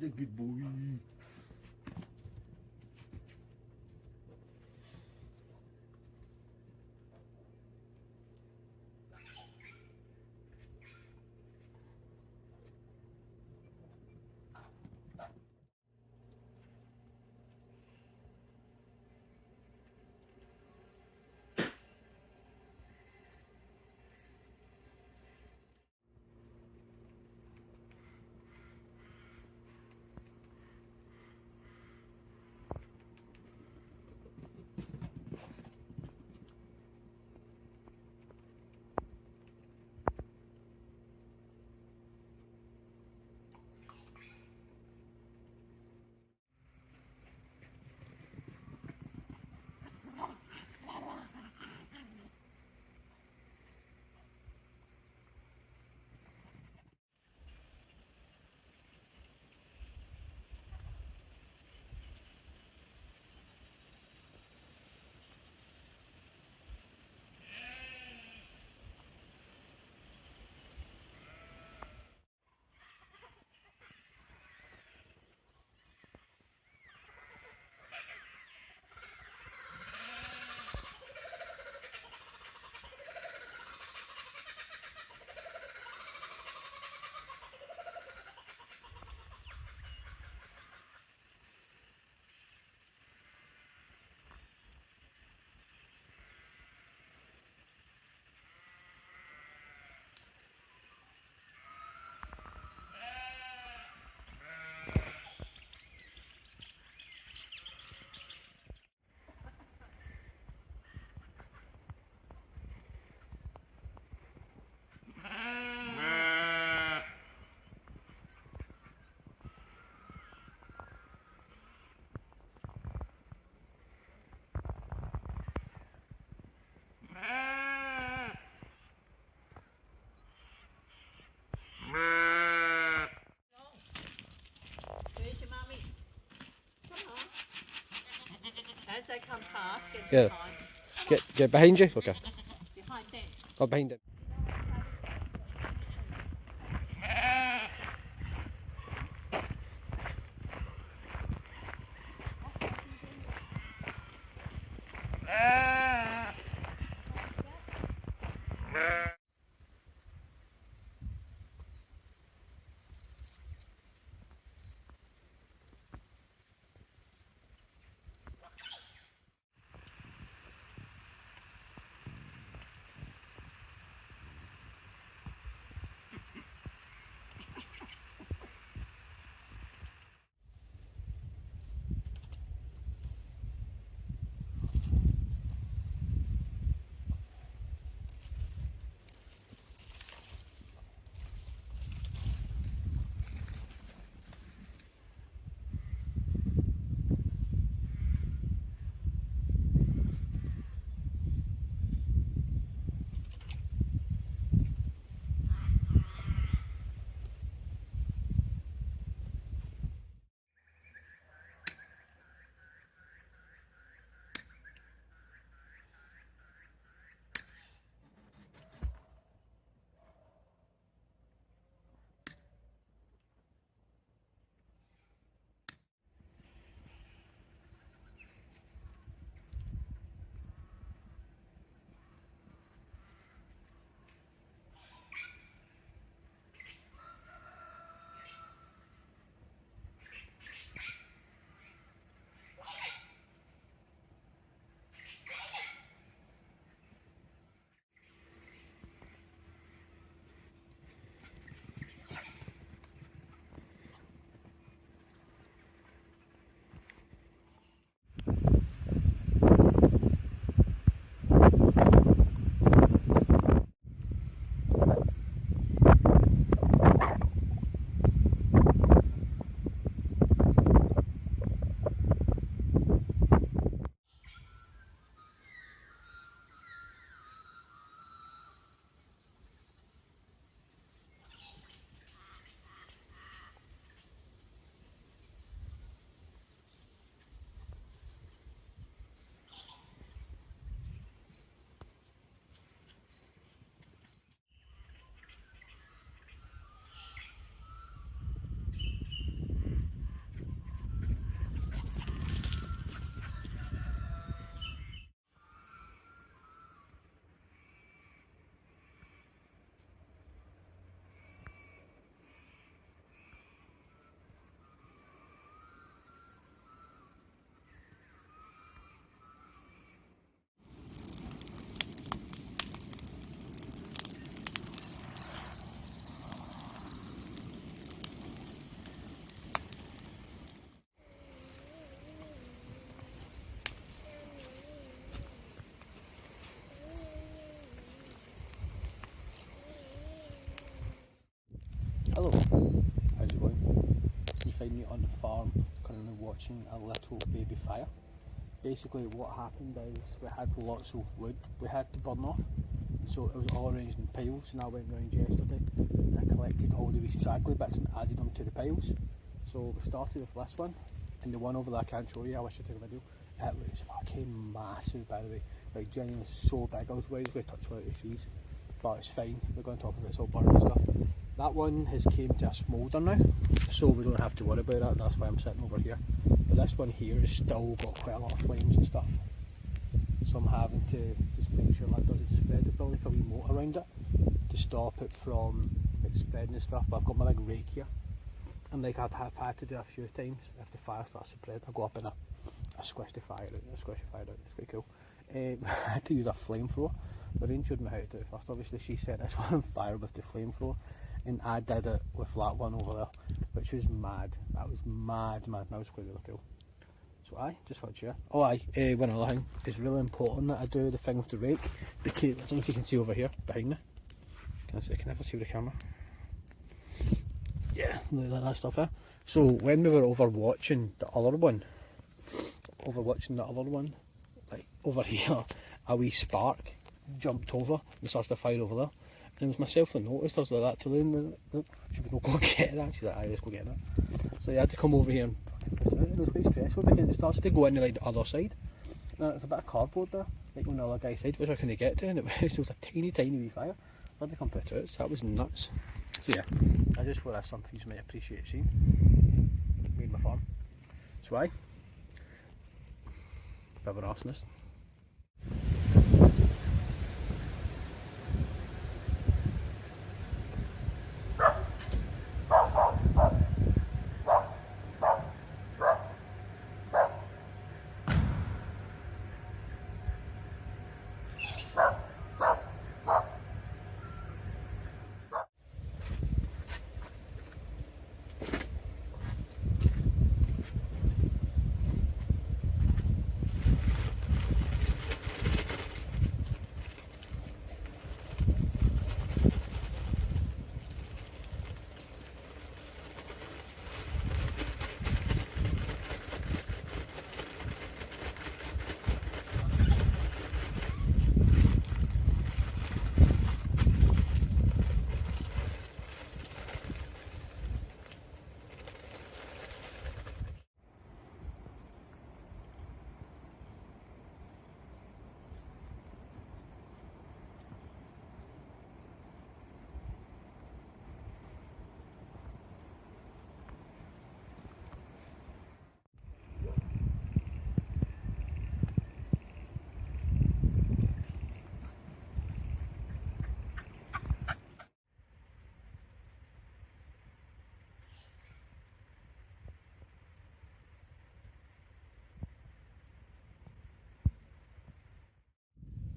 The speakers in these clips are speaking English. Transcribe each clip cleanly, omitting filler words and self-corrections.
a good boy. Where's your mummy? Come on. As they come past, get Yeah. behind. Get behind you? Okay. Behind them. Oh, behind it. Hello, how's it going? You find me on the farm currently watching a little baby fire. Basically what happened is we had lots of wood we had to burn off, so it was all arranged in piles, and I went round yesterday, I collected all the wee straggly bits and added them to the piles. So we started with this one, and the one over there I can't show you, I wish I took a video. It was fucking massive, by the way, like genuinely so big. I was worried it was going to touch one of the trees, but it's fine, we're going to top of it, it's all burnt and stuff. That one has came to a smoulder now, so we don't have to worry about that, that's why I'm sitting over here. But this one here has still got quite a lot of flames and stuff, so I'm having to just make sure that doesn't spread. I've got like a wee moat around it to stop it from like spreading and stuff, but I've got my big rake here, and like I've had to do a few times. If the fire starts to spread, I go up and I squish the fire out, it's quite cool. I had to use a flamethrower. Lorraine showed me how to do it first. Obviously she set this one on fire with the flamethrower, and I did it with that one over there, which was mad. That was mad. That was quite really cool. So aye, just thought I'd share. Oh aye, one other thing, it's really important that I do the thing with the rake, because I don't know if you can see over here behind me. Can I never see with the camera? Yeah, look at that stuff there. So when we were overwatching the other one, like over here, a wee spark jumped over and started to fire over there. And it was myself that noticed. I was like that to Lynn, should we not go get that? She's like, aye, let's go get that. So you had to come over here and put it out. It was quite stressful because it starts to go into like the other side. Now there's a bit of cardboard there, like on the other guy's side, which I couldn't get to, and it was a tiny wee fire. I had to come put it out, so that was nuts. So yeah, I just thought that's something you might appreciate seeing. Me and my farm. So aye, bit of an arsonist.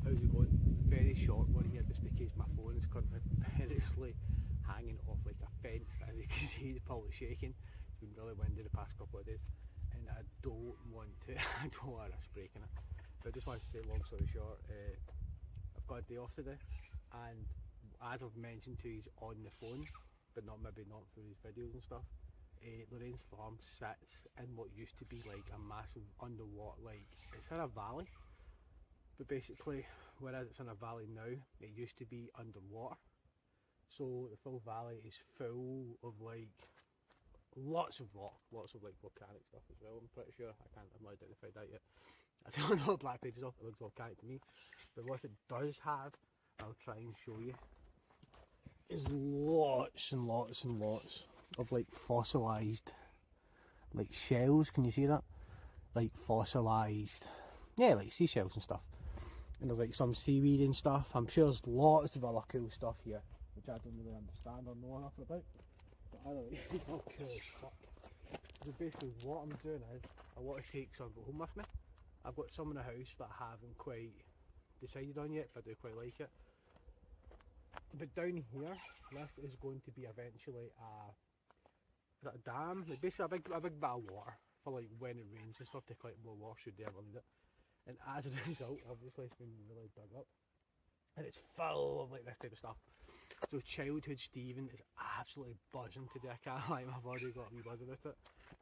How's it going? Very short one here, just because my phone is currently perilously hanging off like a fence. As you can see, the pole is shaking. It's been really windy the past couple of days, and I don't want to risk breaking it. So I just wanted to say, long story short, I've got a day off today, and as I've mentioned to you on the phone, but maybe not through these videos and stuff, Lorraine's farm sits in what used to be like a massive underwater, like it's in a valley. But basically, whereas it's in a valley now, it used to be underwater. So the full valley is full of like lots of rock, lots of like volcanic stuff as well. I'm pretty sure, I'm not identified that yet. I don't know what black paper's off, it looks volcanic to me. But what it does have, I'll try and show you, is lots and lots and lots of like fossilised like shells. Can you see that? Like fossilised, yeah, like seashells and stuff. And there's like some seaweed and stuff. I'm sure there's lots of other cool stuff here, which I don't really understand or know enough about. But either way, it's all cool as fuck. So basically what I'm doing is, I want to take some home with me. I've got some in the house that I haven't quite decided on yet, but I do quite like it. But down here, this is going to be eventually is that a dam? Like basically a big bit of water for like when it rains and stuff, to collect more water should they ever need it. And as a result, obviously it's been really dug up, and it's full of like this type of stuff. So childhood Stephen is absolutely buzzing today. I can't lie, I've already got a wee buzz about it.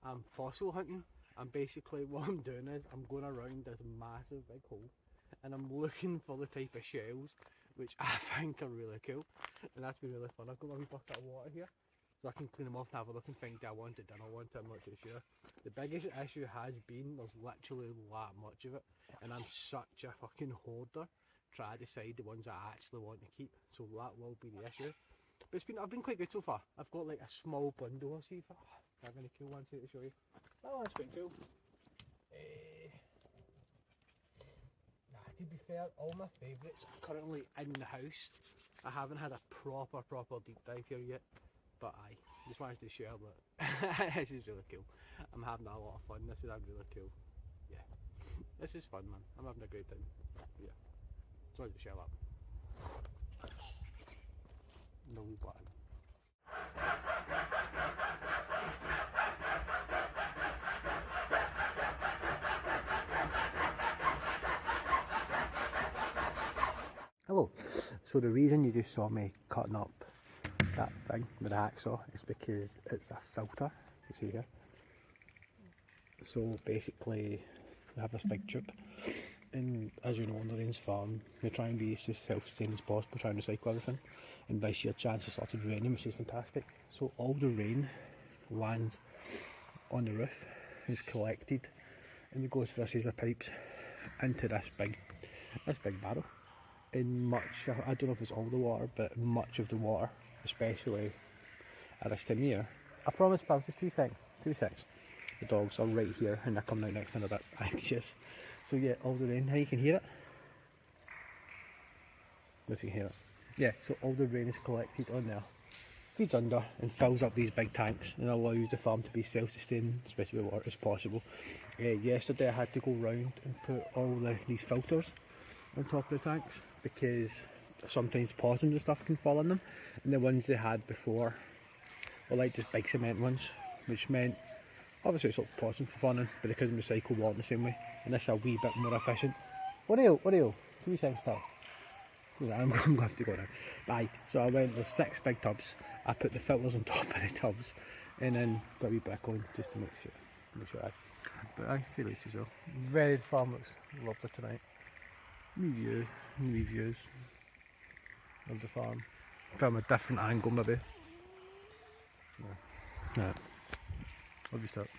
I'm fossil hunting, and basically what I'm doing is I'm going around this massive big hole and I'm looking for the type of shells which I think are really cool, and that's been really fun. I've got my wee bucket of water here so I can clean them off and have a look and think, do I want it, do I want it, I'm not too sure. The biggest issue has been there's literally that much of it, and I'm such a fucking hoarder. Try to decide the ones I actually want to keep, so that will be the issue. But I've been quite good so far. I've got like a small bundle. I'll see if I have any cool ones here to show you. That one's quite cool. To be fair, all my favourites are currently in the house. I haven't had a proper deep dive here yet, but I just wanted to share that. This is really cool. I'm having a lot of fun. This is really cool. Yeah, this is fun, man. I'm having a great time. Yeah, just wanted to share that. No wee button. Hello. So the reason you just saw me cutting up that thing with a hacksaw is because it's a filter, you see here. So basically we have this big tube, and as you know, on the Rain's farm we try and be as self-sustaining as possible, trying to recycle everything, and this year chance it started raining, which is fantastic. So all the rain lands on the roof, is collected, and it goes through a series of pipes into this big barrel. In much, I don't know if it's all the water, but much of the water, especially at this time of year. I promise, pal, just 2 seconds. The dogs are right here and they're coming out next in a bit, anxious. So yeah, all the rain, how you can hear it? If you can hear it. Yeah, so all the rain is collected on there, feeds under and fills up these big tanks and allows the farm to be self-sustaining, especially with water, as possible. Yesterday I had to go round and put all these filters on top of the tanks because sometimes possums and stuff can fall in them, and the ones they had before were like just big cement ones, which meant obviously it's not possum for fun, but they couldn't recycle water in the same way, and this is a wee bit more efficient. What are you? 2 seconds, pal. I'm going to have to go now. Bye. So I went with 6 big tubs. I put the filters on top of the tubs and then got a wee bit going just to make sure but I feel it as well. Very farm looks lovely tonight. New views of the farm from a different angle maybe. Yeah. I'll just start.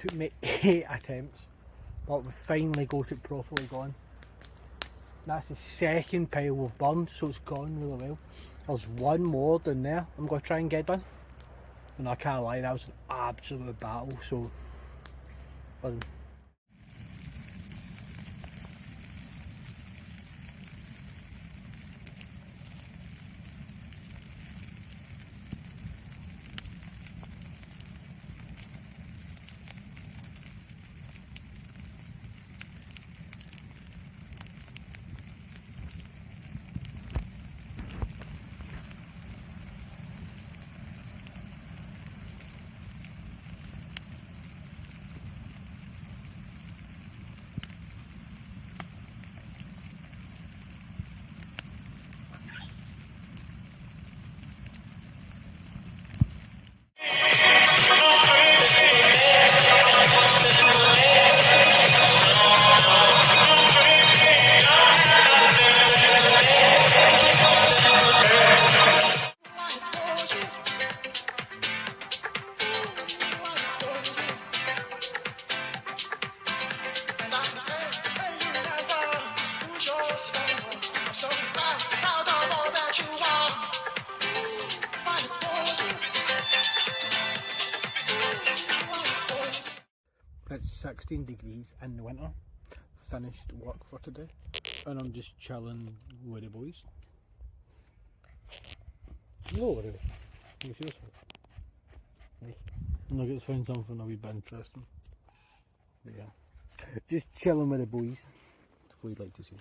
took me 8 attempts, but we finally got it properly gone. That's the second pile we've burned, so it's gone really well. There's one more down there I'm going to try and get done. And I can't lie, that was an absolute battle, so... It's 16 degrees in the winter, finished work for today, and I'm just chilling with the boys. No worry, you seriously. I'm not going to find something a wee bit interesting. But yeah, just chilling with the boys, if we'd like to see.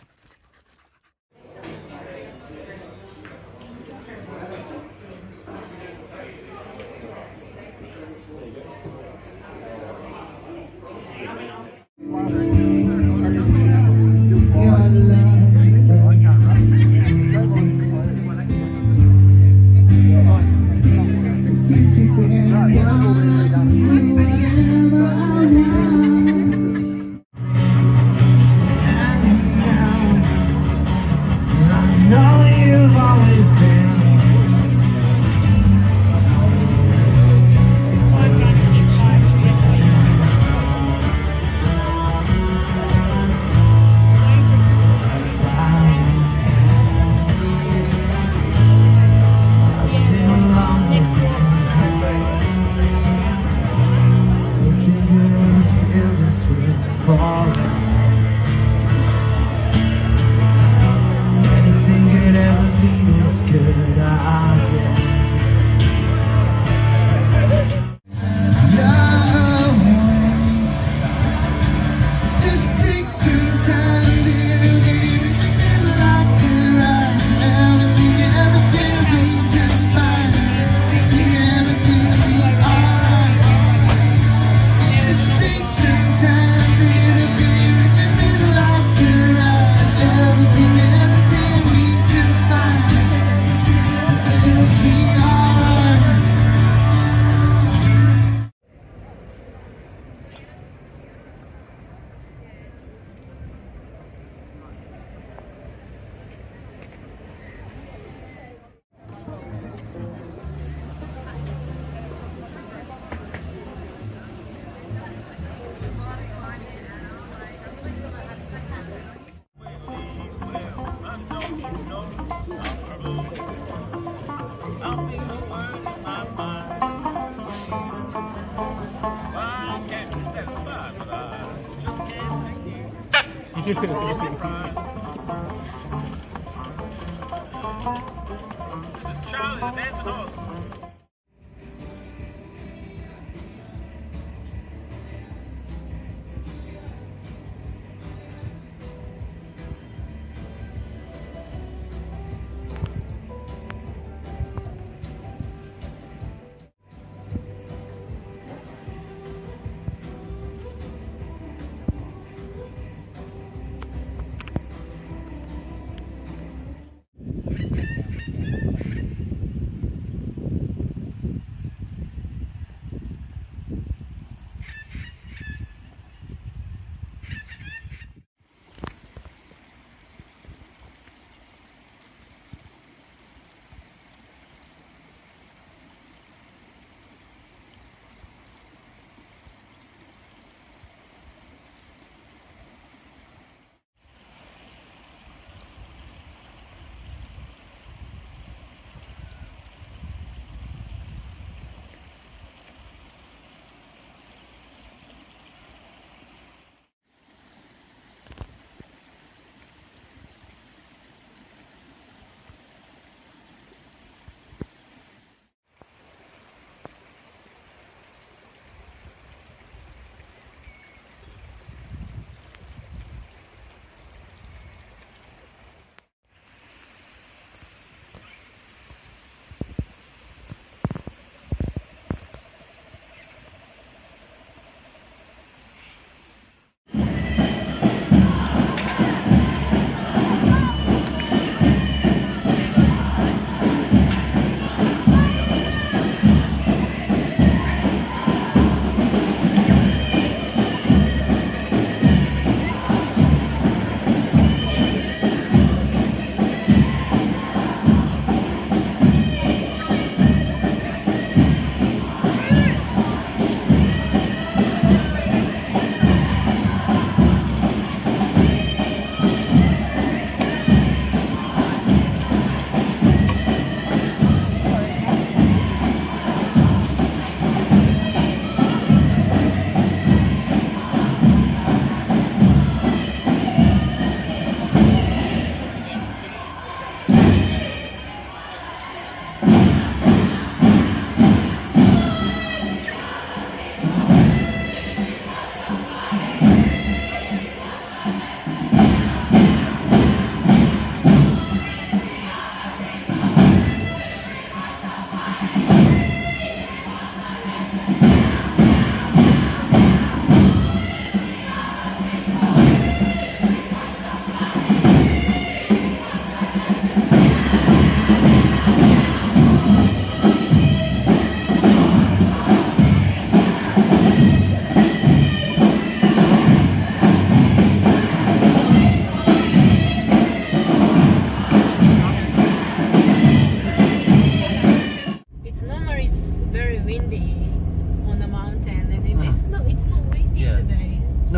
Anything could ever be as good, I guess. This is Charlie, the dancing horse.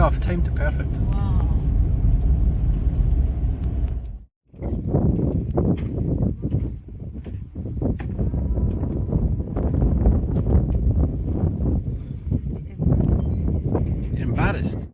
No, I've timed it perfect. Wow. You're embarrassed.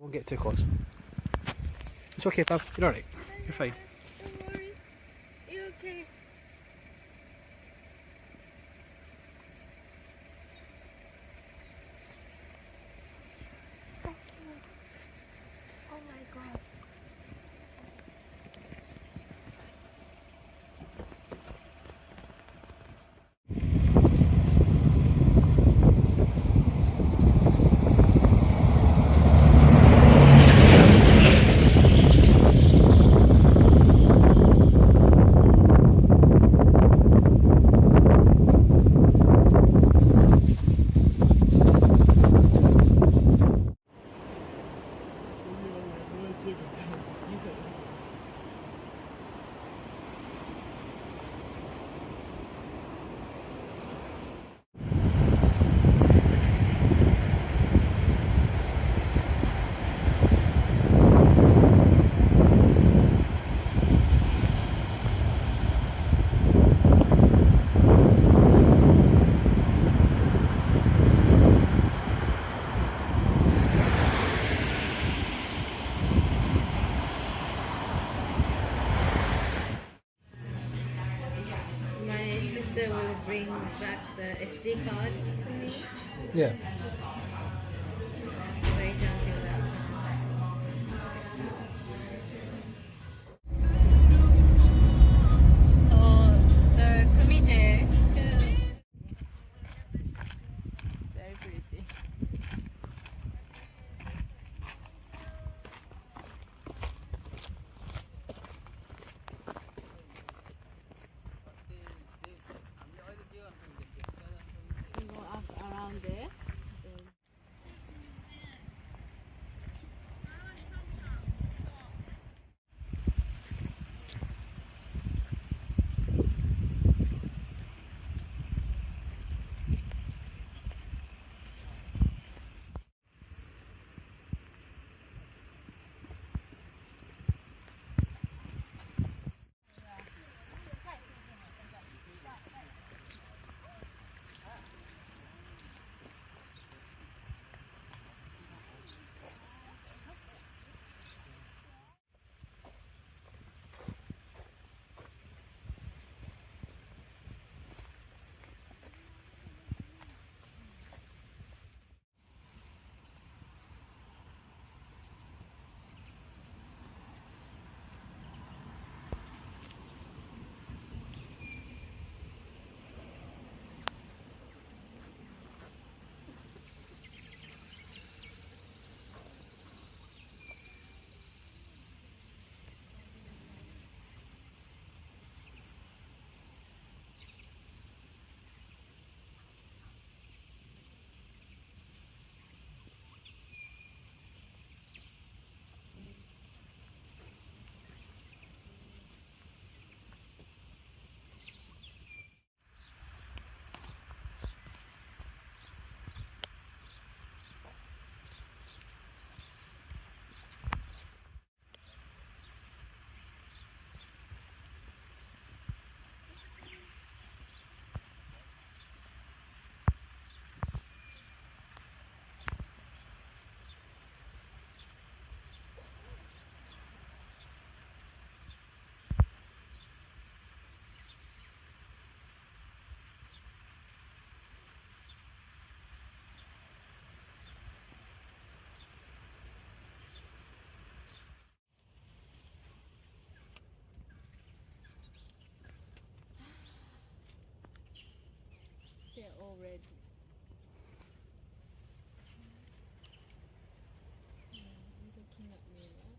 Won't get too close. It's okay, Pab. You're alright. You're fine. Don't worry. You okay? So cute. Oh my gosh. My sister will bring back the SD card to me. Yeah. Wait until that. So the committee to very pretty. You go up around there. they're all red. I'm looking at me now.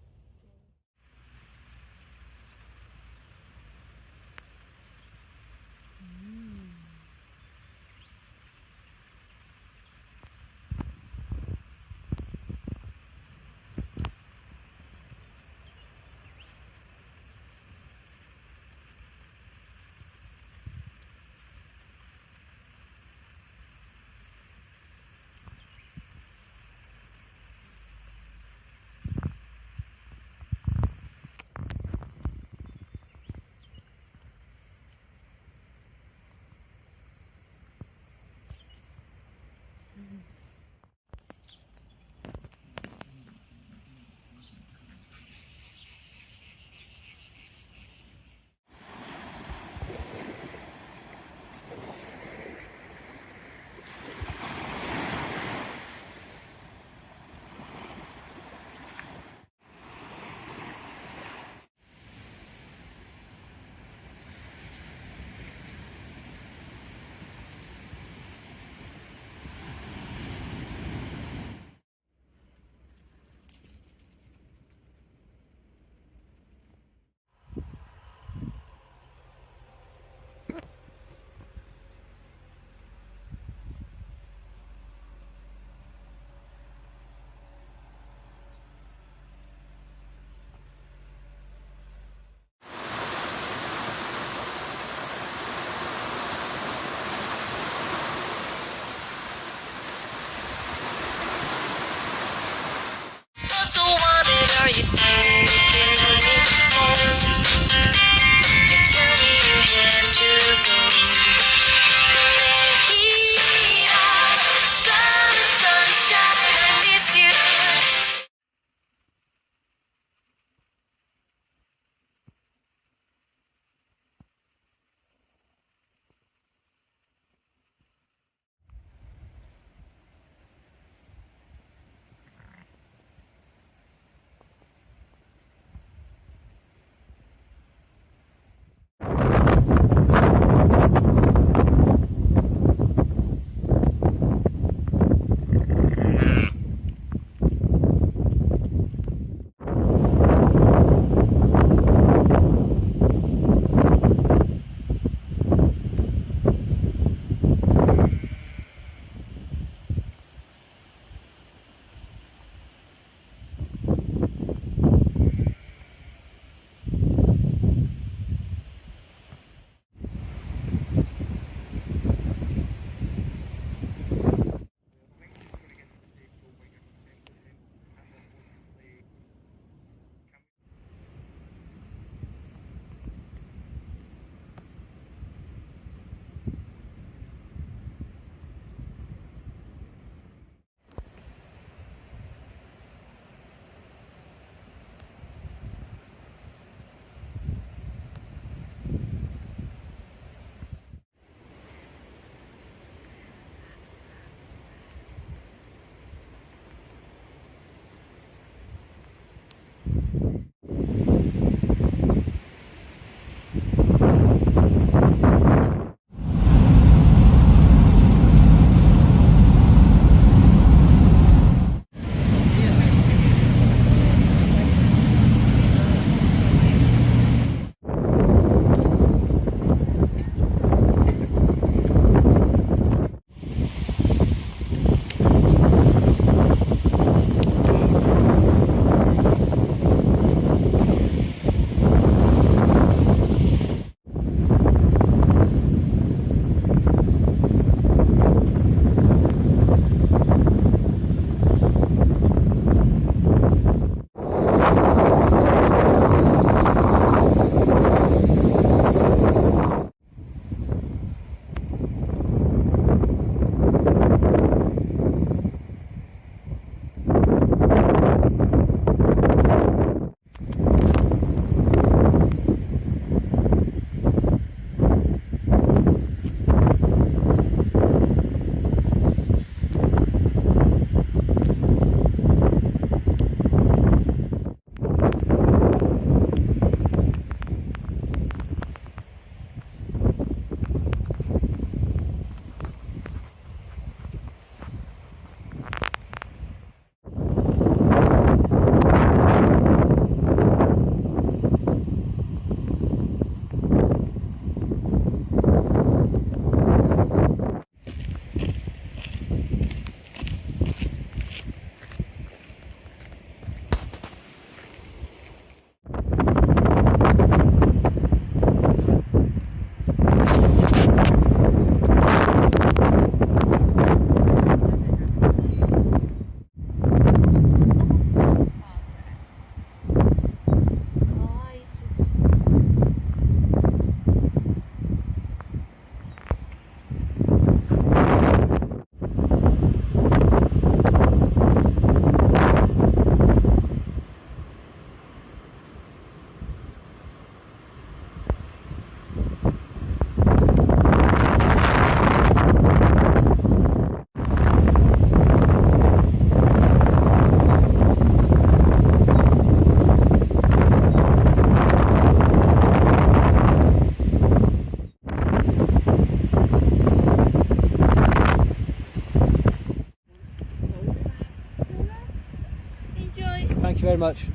Thank you very much.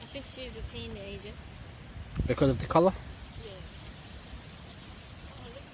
I think she's a teenager. Because of the colour? Yes. Oh, look.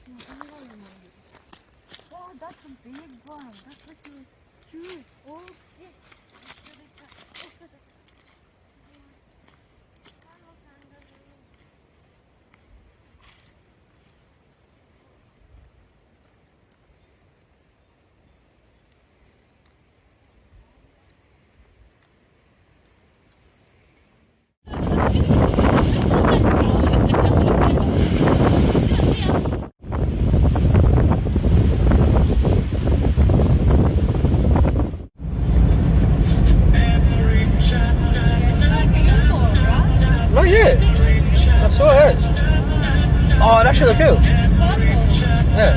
She's very protective. Oh, that's a big one. That's like a huge. Oh, shit. Not yet. I saw it. Oh, that's really cool. Yeah.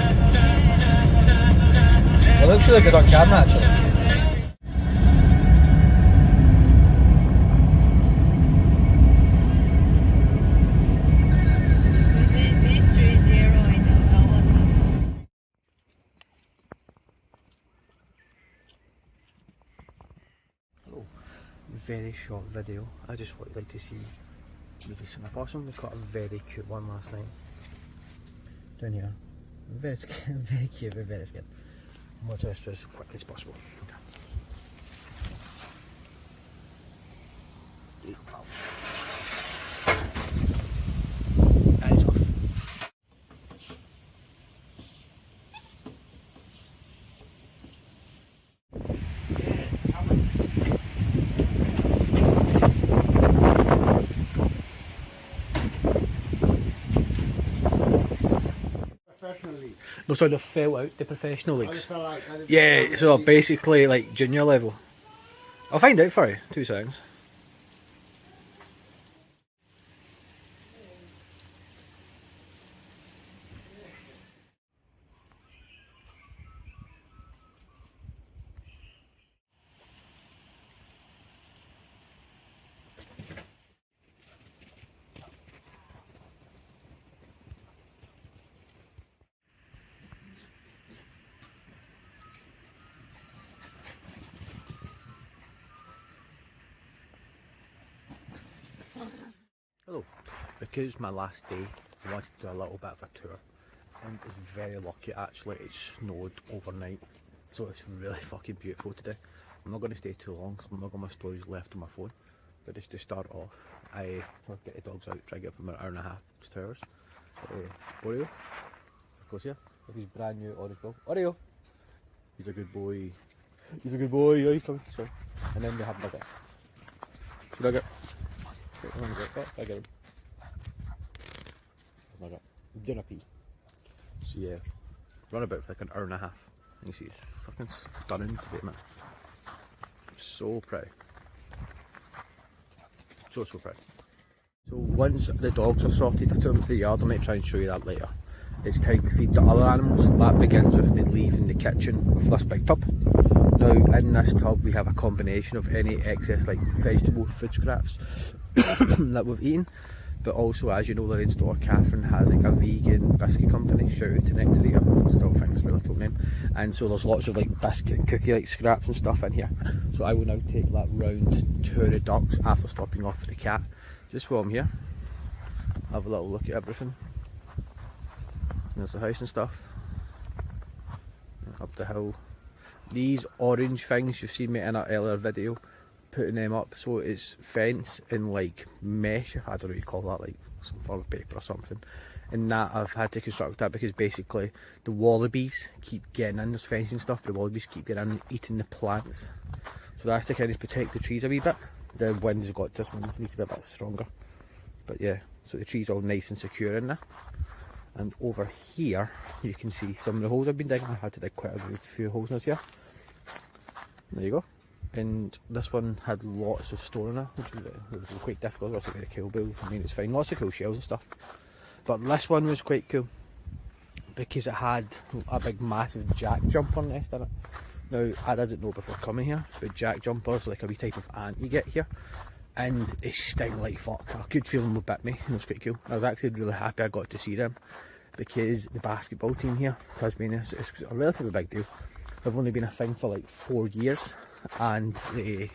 It looks really good on camera actually. These trees here I know autumn. Very short video. I just thought you'd like to see me releasing a possum. We caught a very cute one last night. Down here. Very scared, very cute, very scared. I'm going to test this as quickly as possible. Okay. There you go, pal. And it's off. professional league. No, so they fell out the professional I leagues. felt like I didn't Yeah, know so the- basically like junior level. I'll find out for you. 2 seconds. Hello. Because it's my last day, I wanted to do a little bit of a tour. And it's very lucky actually, it snowed overnight. So it's really fucking beautiful today. I'm not going to stay too long because I'm not got my stories left on my phone. But just to start off, I'll get the dogs out, try to get them an hour and a half to 2 hours. Oreo, of course, yeah, with his brand new orange ball. Oreo! He's a good boy. He's a good boy, yeah, he's coming, sorry. And then we have Nugget. Nugget. Oh, I get him. Nugget. I'm doing a pee. So yeah, run about for like an hour and a half. You see, it's fucking stunning today, man. I'm so proud. So proud. So once the dogs are sorted, I've took them to the yard. I might try and show you that later. It's time to feed the other animals. That begins with me leaving the kitchen with this big tub. Now in this tub we have a combination of any excess like vegetable food scraps that we've eaten, but also, as you know, the next door Catherine has like a vegan biscuit company. Shout out to Nectaria, still think it's a really cool name. And so there's lots of like biscuit and cookie like scraps and stuff in here. So I will now take that round to the ducks after stopping off the cat. Just while I'm here, have a little look at everything. There's the house and stuff. Up the hill. These orange things you've seen me in an earlier video, putting them up, so it's fence in like mesh, I don't know what you call that, like some form of paper or something. And that I've had to construct that because basically the wallabies keep getting in, there's fencing stuff, but the wallabies keep getting in and eating the plants. So that's to kind of protect the trees a wee bit. The wind's got this one, needs to be a bit stronger. But yeah, so the tree's all nice and secure in there. And over here you can see some of the holes I've been digging. I had to dig quite a few holes in this here. There you go. And this one had lots of stone in it, which was quite difficult. It was like a kill bill. I mean, it's fine, lots of cool shells and stuff. But this one was quite cool because it had a big massive jack jumper nest in it. Now, I didn't know before coming here, but jack jumpers are like a wee type of ant you get here. And they sting like fuck. A good feeling would bit me, and it was quite cool. I was actually really happy I got to see them because the basketball team here, Tasmania, is a relatively big deal. They've only been a thing for like 4 years, and they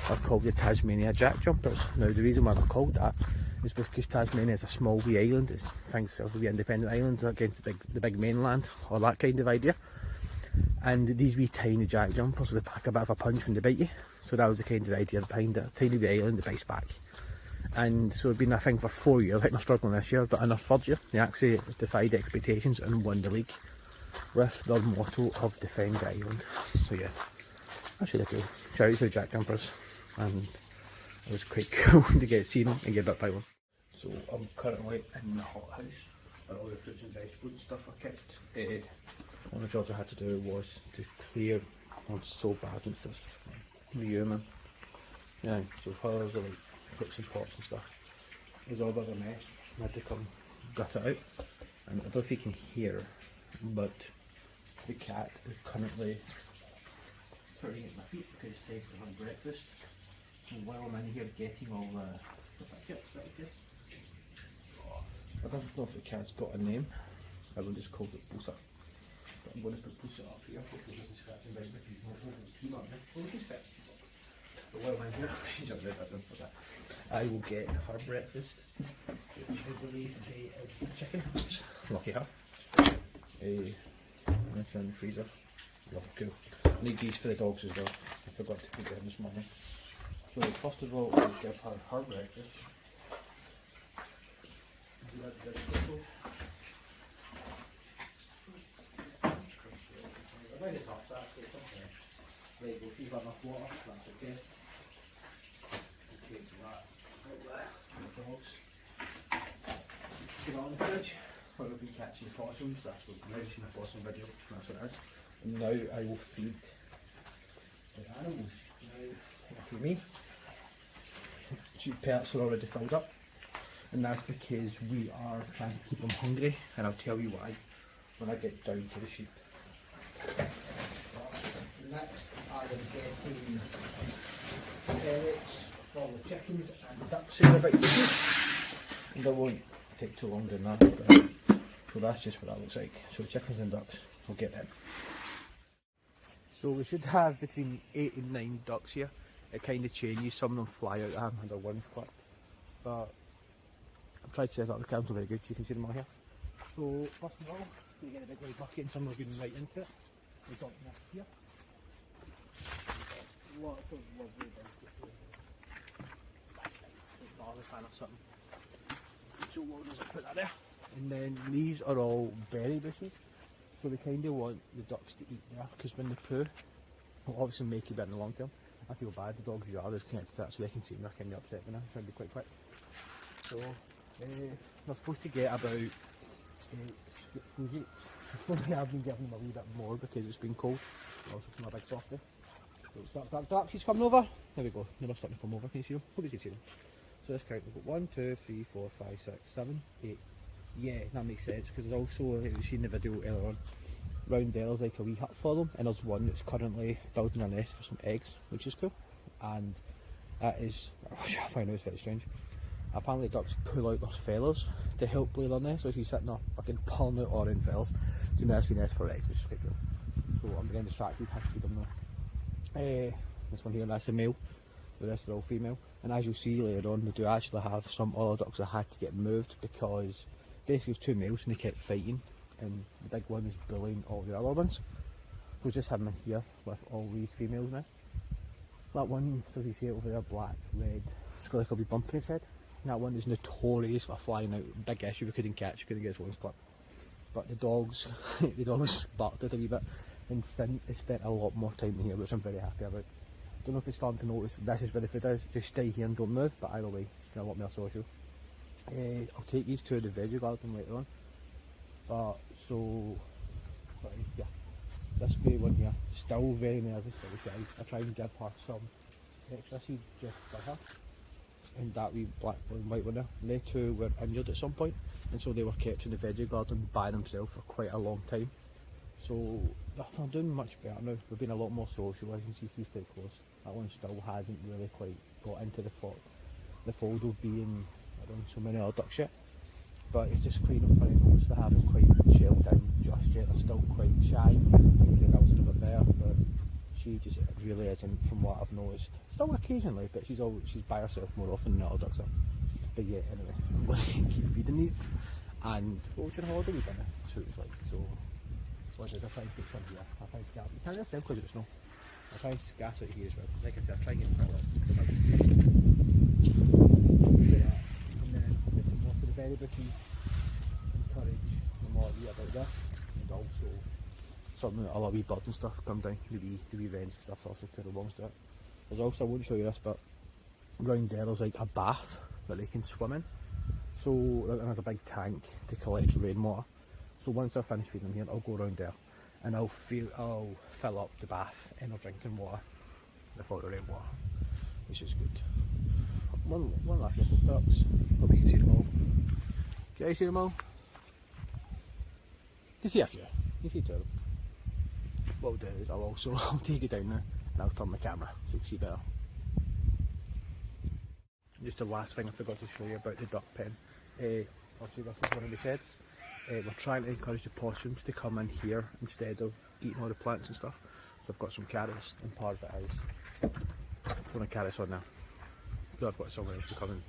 are called the Tasmania Jack Jumpers. Now the reason why they're called that is because Tasmania is a small wee island. It's thinks itself to be independent islands against the big mainland, or that kind of idea. And these wee tiny jack jumpers, they pack a bit of a punch when they bite you. So that was the kind of idea behind it. Tiny wee island, they bites back. And so it's been a thing for 4 years. I think they're struggling this year, but in their third year, they actually defied expectations and won the league with their motto of defend the island. So yeah, that's really cool. Shout out to the jack jumpers, and it was quite cool to get to see them and get bit by one. So I'm currently in the hothouse where all the fruits and vegetables and stuff are kept. One of the jobs I had to do was to clear. I'm so bad with this. Human. Yeah, so flowers are like hooks and pots and stuff. It was all about a mess. I had to come gut it out. And I don't know if you can hear, but the cat is currently purring at my feet because it's time to have breakfast. And while I'm in here getting all the... What's that kit? Is that okay? I don't know if the cat's got a name. Everyone just calls it Pusa. But I'm going to put Pusa up here because he doesn't scratch and bite if he's not holding it too long. Well, he can scratch. But while I'm here, she's up there, for that. I will get her breakfast, which I believe today is chicken. Lucky her. And it's in the freezer. Love cool. I need these for the dogs as well. I forgot to put them this morning. So first of all, I'll give her breakfast. Right, we'll feed her enough water, that's okay. Okay, so that, right there, the dogs. Get on the fridge. where we've been catching possums. That's what you've already seen a possum video, that's what it is. And now I will feed the animals. Now, look at me. 2 pellets are already filled up, and that's because we are trying to keep them hungry, and I'll tell you why when I get down to the sheep. Next, I am getting pellets for the chickens and ducks in about the sheep, and I won't take too long doing that. So that's just what that looks like. So chickens and ducks, we'll get them. So we should have between 8 and 9 ducks here. It kind of changes, some of them fly out. I haven't had a wing clip, but I've tried to set up the camera very good, so you can see them all here. So first of all, we get a big white bucket and some are going right into it. We got them up here. Lots of lovely biscuits here. Garlic pan or something. So we'll just put that there. And then these are all berry bushes. So we kind of want the ducks to eat there, because when they poo, it'll obviously make you better in the long term. I feel bad, the dogs usually are connected to that, so they can see them, they're kind of upset with them, trying to be quite quick. So, we're supposed to get about 8 spoons each. I've been giving them a wee bit more because it's been cold. Also from a big softie. So duck, she's coming over. There we go, never starting to come over, can you see them? Hope you can see them. So let's count, we've got 1, 2, 3, 4, 5, 6, 7, 8. Yeah, that makes sense, because there's also, you've seen the video earlier on, round there's like a wee hut for them, and there's one that's currently building a nest for some eggs, which is cool. And that is, I find it's very strange. Apparently ducks pull out those feathers to help lay their nest, so she's sitting there fucking pulling out orange feathers to nest for eggs, which is quite cool. So I'm getting distracted, have to feed them now. This one here, that's the male, the rest are all female. And as you'll see later on, we do actually have some other ducks that had to get moved because basically it was 2 males and they kept fighting, and the big one is bullying all the other ones. So just having here with all these females now. That one, so you see it over there, black, red, it's got like a wee bump in its head. And that one is notorious for flying out, big issue, we couldn't catch, couldn't get his wings clipped. But the dogs, barked it a wee bit, and they spent a lot more time in here, which I'm very happy about. Don't know if it's starting to notice this is where the food is, just stay here and don't move, but either way, it's a lot more social. I'll take these to the veggie garden later on. But yeah, this grey one here, still very nervous, I try and give her some extra seed just for her. And that wee black and white one there, they two were injured at some point, and so they were kept in the veggie garden by themselves for quite a long time. So they're doing much better now, we've been a lot more social, as you can see she's pretty close. That one still hasn't really quite got into the fold of being around so many other ducks yet. But it's just clean up very close, they haven't quite shelled down just yet, they're still quite shy. Like I said, I was a little bit better, but she just really isn't, from what I've noticed. Still occasionally, but she's by herself more often than the other ducks are. But yeah, anyway, I'm going to keep feeding these. And well, during holiday we've done it, that's what it was like. So what did I try and put some here? I tried to get, you can't just tell because of the snow. I try and gas out here as well. Like I said, I try and get it out. And then get some more to the berry bushes, encourage them all to eat about that, and also some of the other wee birds and stuff come down, the wee wrens and stuff also kind of belongs to it. There's also, I won't show you this, but round there there's like a bath that they can swim in. So there's a big tank to collect rainwater. So once I finish feeding them here, I'll go around there and I'll fill up the bath and I'll drinking water before the rainwater, which is good. One last list of ducks. Hope you can see them all. Can you see them all? You can see a few. You can see 2 of them. What I'll do is I'll take it down now and I'll turn the camera so you can see better. Just the last thing I forgot to show you about the duck pen. Obviously this is one of the sheds. We're trying to encourage the possums to come in here instead of eating all the plants and stuff. So I've got some carrots, and part of it is one of carrots on there. So I've got somewhere else to come and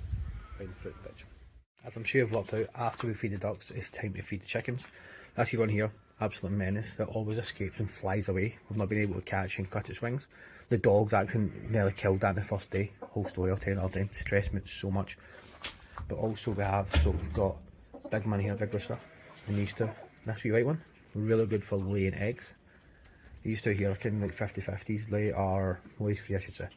find fruit and veg. As I'm sure you've worked out, after we feed the ducks, it's time to feed the chickens. That's one here, absolute menace, that always escapes and flies away. We've not been able to catch and cut its wings. The dogs actually nearly killed that the first day. Whole story I'll tell you another time, stressed me so much. But also we've got big man here, big rooster, and these two. This wee white one, really good for laying eggs. These two here are kind of like 50-50s, they are, well these 3 I should say.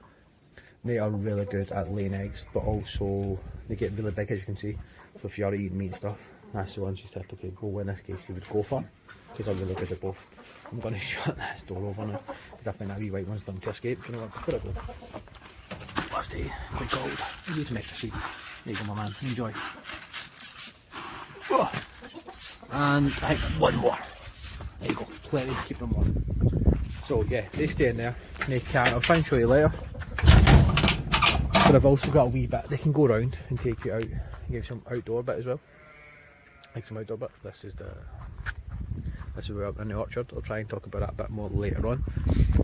They are really good at laying eggs, but also they get really big as you can see. So if you are eating meat and stuff, That's the one she typically go, in this case she would go for, because I'm really good at both. I'm going to shut this door over now, because I think that wee white one's done to escape. Do you know what, put it go. Last day, quite cold. I need to make the sleep. There you go, my man, enjoy. Oh. And I think one more. There you go, plenty, keep them warm. So yeah, they stay in there, they can, I'll try and show you later. But I've also got a wee bit, they can go around and take you out and give some outdoor bit as well. Like some outdoor bit. This is we're up in the orchard. I'll try and talk about that a bit more later on.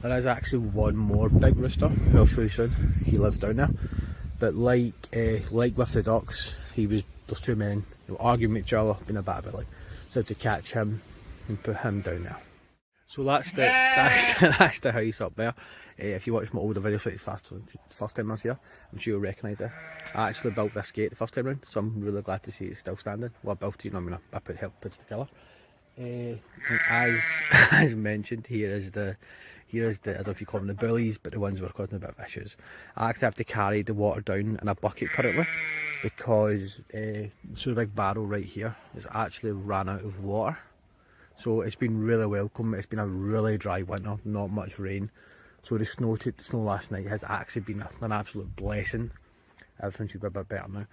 There is actually one more big rooster who I'll show you soon. He lives down there. But like with the ducks, those two men who were arguing with each other, being a bit of it, so I had to catch him and put him down there. So that's the house up there. If you watch my older videos, like the first time I was here, I'm sure you'll recognise this. I actually built this gate the first time round, so I'm really glad to see it's still standing. Well, I built it, I helped put it together. As mentioned, here is the I don't know if you call them the bullies, but the ones who are causing a bit of issues. I actually have to carry the water down in a bucket currently, because so the big barrel right here is actually ran out of water. So it's been really welcome. It's been a really dry winter, not much rain. So the snow last night has actually been an absolute blessing. Everything should be a bit better now.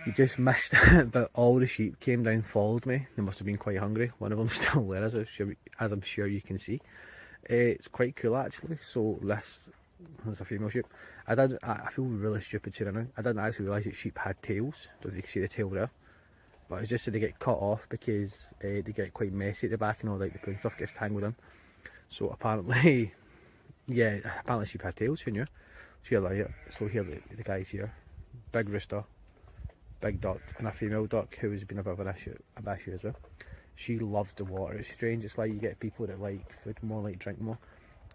You just missed it, but all the sheep came down, followed me. They must have been quite hungry. One of them's still there, as I'm sure you can see. It's quite cool actually. So this is a female sheep. I feel really stupid saying it now. I didn't actually realise that sheep had tails. I don't know if you can see the tail there. But it's just that they get cut off because they get quite messy at the back and all, like the poo stuff gets tangled in. So apparently, yeah, apparently sheep had tails, who knew? So here the guys here, big rooster, big duck, and a female duck who has been a bit of an issue as well. She loves the water. It's strange, it's like you get people that like food more, like drink more.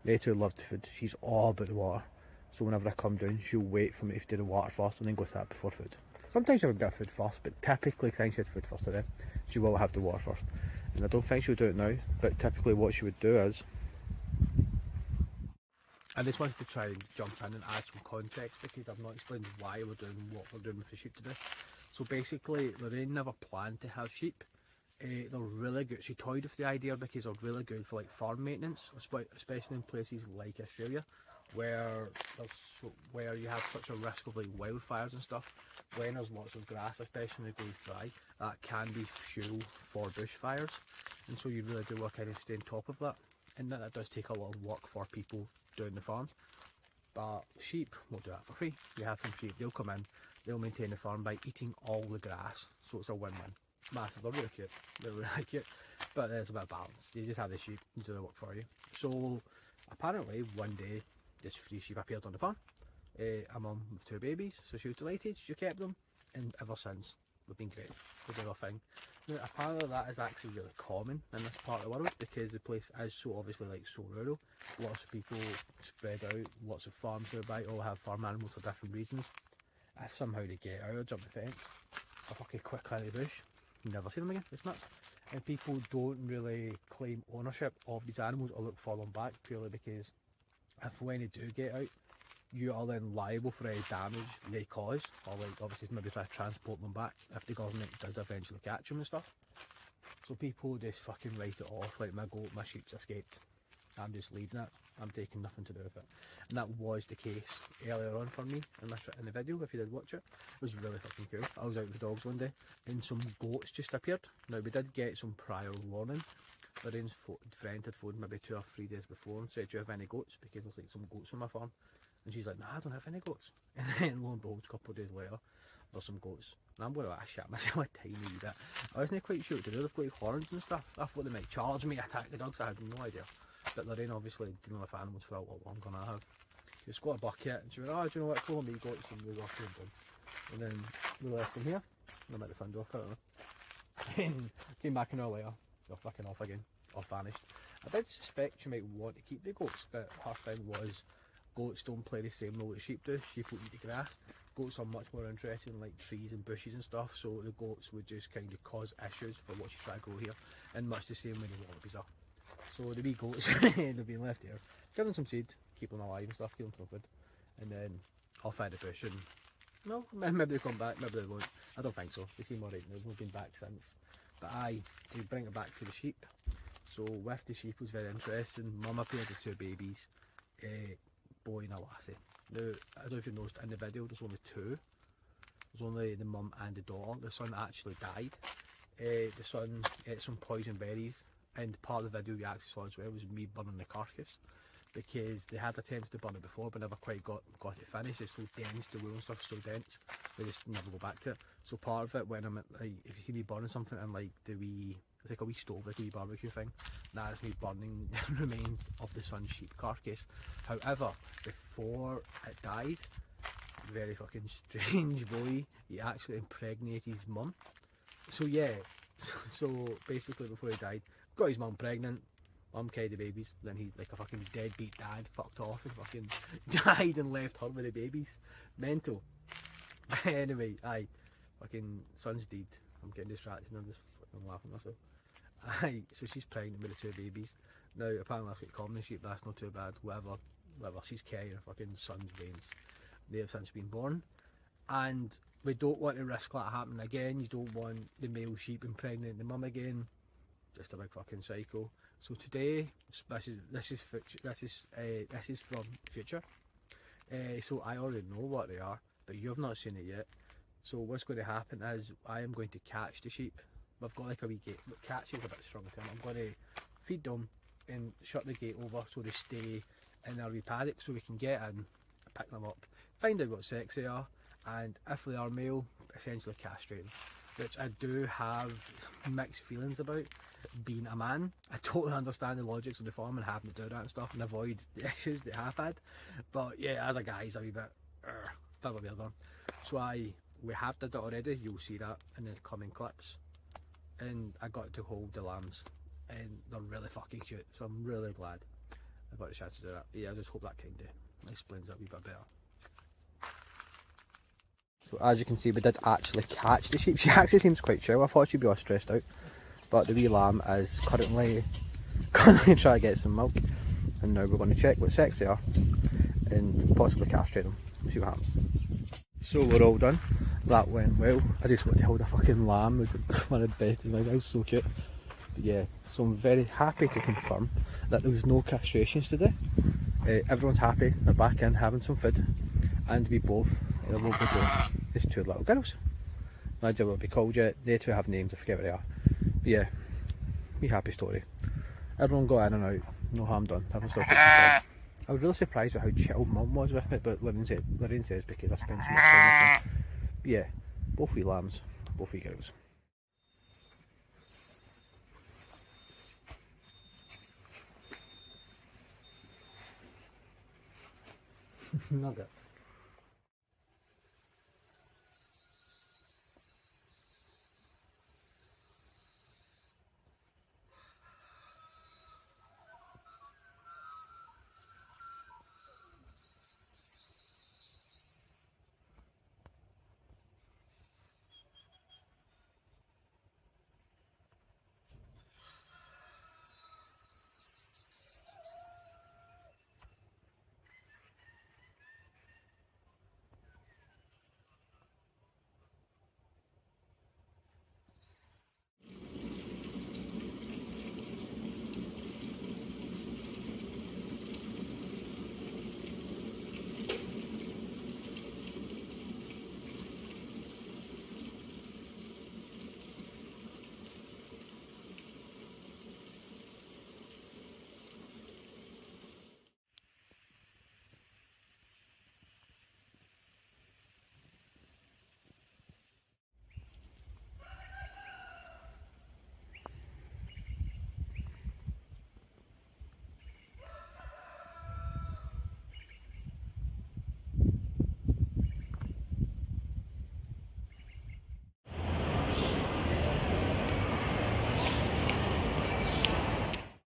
They too love the food. She's all about the water. So whenever I come down, she'll wait for me to do the water first and then go to that before food. Sometimes she'll get food first, but typically, I think she had food first today, she will have the water first. And I don't think she'll do it now, but typically what she would do is... I just wanted to try and jump in and add some context, because I've not explained why we're doing what we're doing with the sheep today. So basically, Lorraine never planned to have sheep. They're really good. She toyed with the idea because they're really good for like farm maintenance, especially in places like Australia, where you have such a risk of like wildfires and stuff. When there's lots of grass, especially when it goes dry, that can be fuel for bushfires, and so you really do want to kind of stay on top of that. And that does take a lot of work for people doing the farm. But sheep will do that for free. You have some sheep, they'll come in, they'll maintain the farm by eating all the grass, so it's a win-win. Massive, they're really cute, they're really cute, but there's a bit of balance. You just have the sheep do the work for you. So apparently one day this 3 sheep appeared on the farm. A mum with 2 babies, so she was delighted, she kept them, and ever since they've been great. They do their thing. Now apparently that is actually really common in this part of the world, because the place is so obviously like so rural. Lots of people spread out, lots of farms nearby, all have farm animals for different reasons. If somehow they get out or jump the fence, a fucking quick clear the bush, you never see them again. It's nuts. And people don't really claim ownership of these animals or look for them back, purely because if when they do get out, you are then liable for any damage they cause, or like obviously maybe try to transport them back if the government does eventually catch them and stuff. So people just fucking write it off, like my sheep's escaped, I'm just leaving it, I'm taking nothing to do with it. And that was the case earlier on for me in the video, if you did watch it. It was really fucking cool. I was out with the dogs one day and some goats just appeared. Now we did get some prior warning. Lorraine's friend had phoned maybe 2 or 3 days before and said, do you have any goats? Because there's like some goats on my farm. And she's like, nah, I don't have any goats. And then lo and behold, a couple of days later, there's some goats. And I'm going to shit myself a tiny bit. I wasn't quite sure what to do. They've got like horns and stuff. I thought they might charge me, attack the dogs. I had no idea. But Lorraine obviously dealing with animals for a lot longer than I have. She just got a bucket and she went, oh, do you know what, follow me, goats, and we walked them down. And then we left them here. And I'm at the front door currently. And came back an hour later. They're fucking off again. Or vanished. I did suspect she might want to keep the goats, but her thing was, goats don't play the same role that sheep do. Sheep will eat the grass. Goats are much more interested in like trees and bushes and stuff, so the goats would just kind of cause issues for what she's trying to grow here, in much the same way the wallabies are. So the wee goats, they've been left here. Give them some seed, keep them alive and stuff, keep them for food, and then off out the bush and No, maybe they'll come back, maybe they won't. I don't think so. They seem alright, they've not been back since. But aye, to bring it back to the sheep. So with the sheep was very interesting. Mum appeared with two babies, a boy and a lassie. Now, I don't know if you noticed in the video, there's only two. There's only the mum and the daughter. The son actually died. The son ate some poison berries, and part of the video you actually saw as well was me burning the carcass, because they had attempts to burn it before but never quite got it finished. It's so dense, the wool and stuff is so dense, they just never go back to it. So part of it, when I'm at, like, if you see me burning something in like the wee, it's like a wee stove, like a wee barbecue thing, that's me burning the remains of the son's sheep carcass. However, before it died, very fucking strange boy, he actually impregnated his mum. So yeah, so basically before he died, got his mum pregnant, mum carried the babies, then he, like a fucking deadbeat dad, fucked off and fucking died and left her with the babies. Mental. Anyway, aye, fucking son's deed. I'm getting distracted and I'm just fucking laughing at myself. Aye, so she's pregnant with the two babies. Now apparently that's what common sheep, that's not too bad, whatever, she's carrying her fucking son's veins. They have since been born, and we don't want to risk that happening again. You don't want the male sheep impregnating the mum again. Just a big fucking cycle. So today, this is from the future. So I already know what they are, but you've not seen it yet. So what's going to happen is I am going to catch the sheep. I've got like a wee gate, but catch is a bit strong term. I'm going to feed them and shut the gate over so they stay in our wee paddock, so we can get in, pick them up, find out what sex they are, and if they are male, essentially castrate them, which I do have mixed feelings about. Being a man, I totally understand the logics of the farm and having to do that and stuff and avoid the issues they have had, but yeah, as a guy, it's a wee bit of a weird one. So we have did it already. You'll see that in the coming clips, and I got to hold the lambs and they're really fucking cute, so I'm really glad I got the chance to do that. Yeah, I just hope that kind of explains that a wee bit better. So as you can see, we did actually catch the sheep. She actually seems quite chill. I thought she'd be all stressed out, but the wee lamb is currently trying to get some milk, and now we're going to check what sex they are and possibly castrate them. See what happens. So we're all done. That went well. I just want to hold a fucking lamb. It was one of the best of my life. It was so cute. But yeah, so I'm very happy to confirm that there was no castrations today. Everyone's happy. They're back in having some food, and we both will be doing these two little girls. Imagine what it'll be called yet. They two have names. I forget what they are. But yeah, me happy story. Everyone got in and out. No harm done. Haven't stopped. I was really surprised at how chill Mum was with me, but Lorraine says because I spent so much time with them. But yeah, both wee lambs, both wee girls. Nugget.